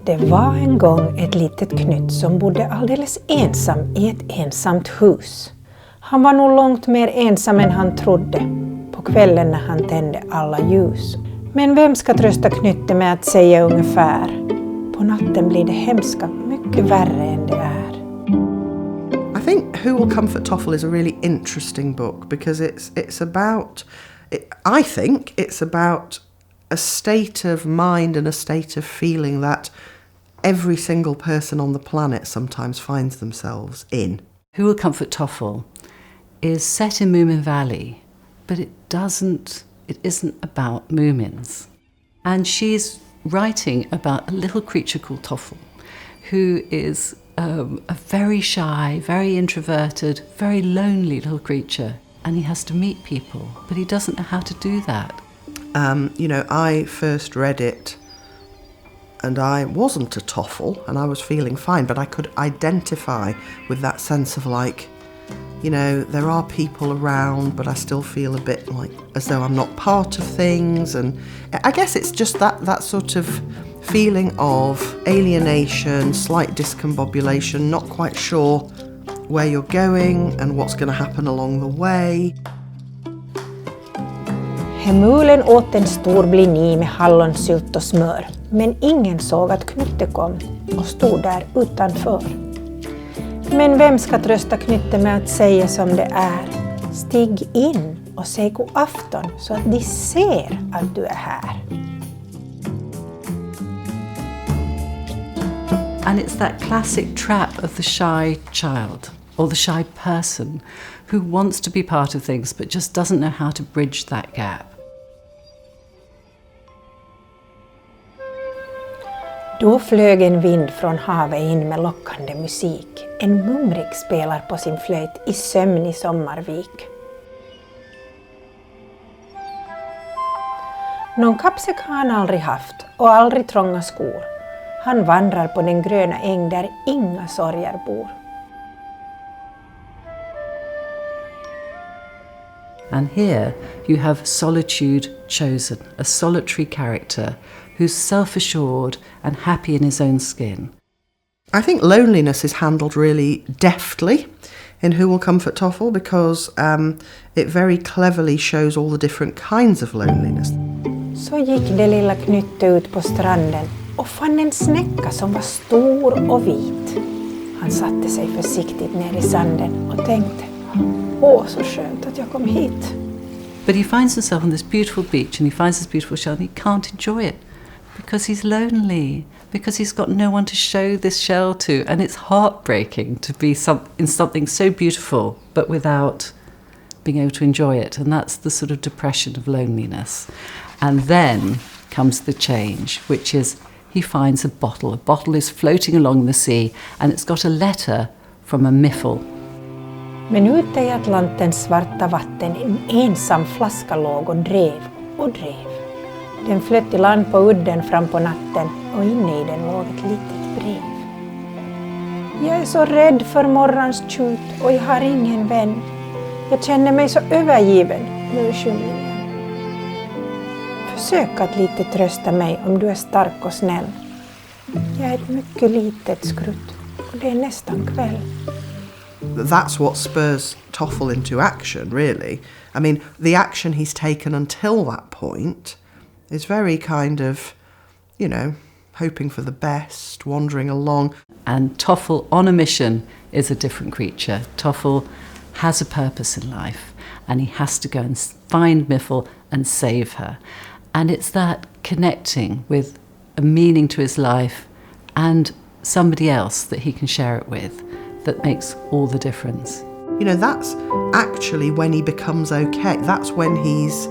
Det var en gång ett litet knytt som bodde alldeles ensam i ett ensamt hus. Han var nog långt mer ensam än han trodde, på kvällen när han tände alla ljus. Men vem ska trösta knyttet med att säga ungefär? På natten blir det hemska mycket värre än det är. I think Who Will Comfort Toffle is a really interesting book because it's about, I think it's about a state of mind and a state of feeling that every single person on the planet sometimes finds themselves in. Who Will Comfort Toffle is set in Moomin Valley, but it isn't about Moomins. And she's writing about a little creature called Toffle, who is a very shy, very introverted, very lonely little creature. And he has to meet people, but he doesn't know how to do that. I first read it and I wasn't a Toffle and I was feeling fine, but I could identify with that sense of there are people around, but I still feel a bit like as though I'm not part of things. And I guess it's just that sort of feeling of alienation, slight discombobulation, not quite sure where you're going and what's going to happen along the way. Hemulen åt en stor blini med hallonsylt och smör, men ingen såg att knyttet kom och stod där utanför. Men vem ska trösta knyttet med att säga som det är? Stig in och säg god afton så att de ser att du är här. And it's that classic trap of the shy child or the shy person who wants to be part of things but just doesn't know how to bridge that gap. Då flög en vind från havet in med lockande musik. En mumrik spelar på sin flöjt i sömn i sommarvik. Någon kappsäck har han aldrig haft och aldrig trånga skor. Han vandrar på den gröna äng där inga sorger bor. And here you have solitude chosen, a solitary character who's self-assured and happy in his own skin. I think loneliness is handled really deftly in Who Will Comfort Toffle because it very cleverly shows all the different kinds of loneliness. Så gick det lilla knyttet ut på stranden och fann en snäcka som var stor och vit. Han satte sig försiktigt ner i sanden och tänkte, så skönt att jag kom hit. But he finds himself on this beautiful beach and he finds this beautiful shell and he can't enjoy it because he's lonely, because he's got no one to show this shell to, and it's heartbreaking to be in something so beautiful but without being able to enjoy it, and that's the sort of depression of loneliness. And then comes the change, which is he finds a bottle. A bottle is floating along the sea and it's got a letter from a miffle. Men ute i Atlantens svarta vatten en ensam flaska låg och drev och drev. Den flöt i land på udden fram på natten och inne i den låg ett litet brev. Jag är så rädd för morgons tjut och jag har ingen vän. Jag känner mig så övergiven, nu sjunger jag. Försök att lite trösta mig om du är stark och snäll. Jag är ett mycket litet skrutt och det är nästan kväll. That's what spurs Toffle into action, really. I mean, the action he's taken until that point is very kind of, hoping for the best, wandering along. And Toffle on a mission is a different creature. Toffle has a purpose in life and he has to go and find Miffle and save her. And it's that connecting with a meaning to his life and somebody else that he can share it with that makes all the difference. That's actually when he becomes okay. That's when he's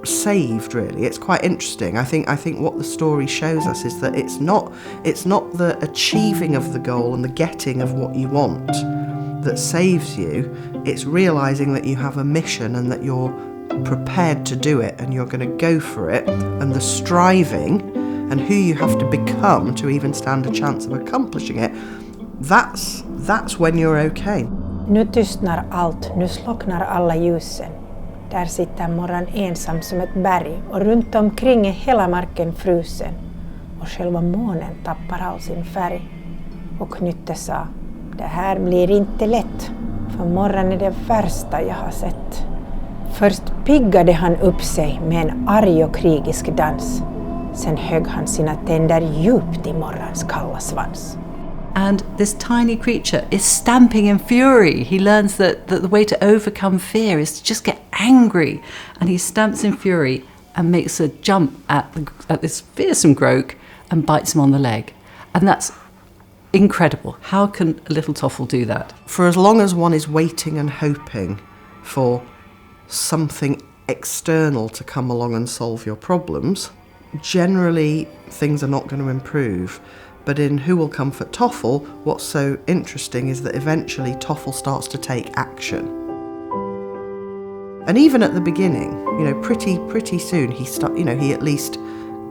saved, really. It's quite interesting. I think what the story shows us is that it's not the achieving of the goal and the getting of what you want that saves you. It's realizing that you have a mission and that you're prepared to do it and you're going to go for it, and the striving and who you have to become to even stand a chance of accomplishing it, that's when you're okay. Nu tystnar allt, nu slocknar alla ljusen. Där sitter morran ensam som ett berg och runt omkring är hela marken frusen. och själva månen tappar all sin färg. Och Knyttet sa, det här blir inte lätt, för morgon är det värsta jag har sett. Först piggade han upp sig med en arg och krigisk dans. Sen högg han sina tänder djupt i morgons kalla svans. And this tiny creature is stamping in fury. He learns that the way to overcome fear is to just get angry. And he stamps in fury and makes a jump at this fearsome groke and bites him on the leg. And that's incredible. How can a little toffle do that? For as long as one is waiting and hoping for something external to come along and solve your problems, generally things are not going to improve. But in Who Will Comfort Toffle, what's so interesting is that eventually Toffle starts to take action. And even at the beginning, pretty soon he at least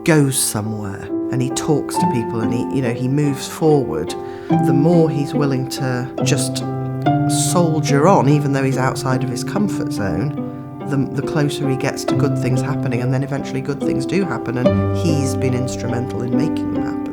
goes somewhere and he talks to people and he moves forward. The more he's willing to just soldier on, even though he's outside of his comfort zone, the closer he gets to good things happening, and then eventually good things do happen, and he's been instrumental in making them happen.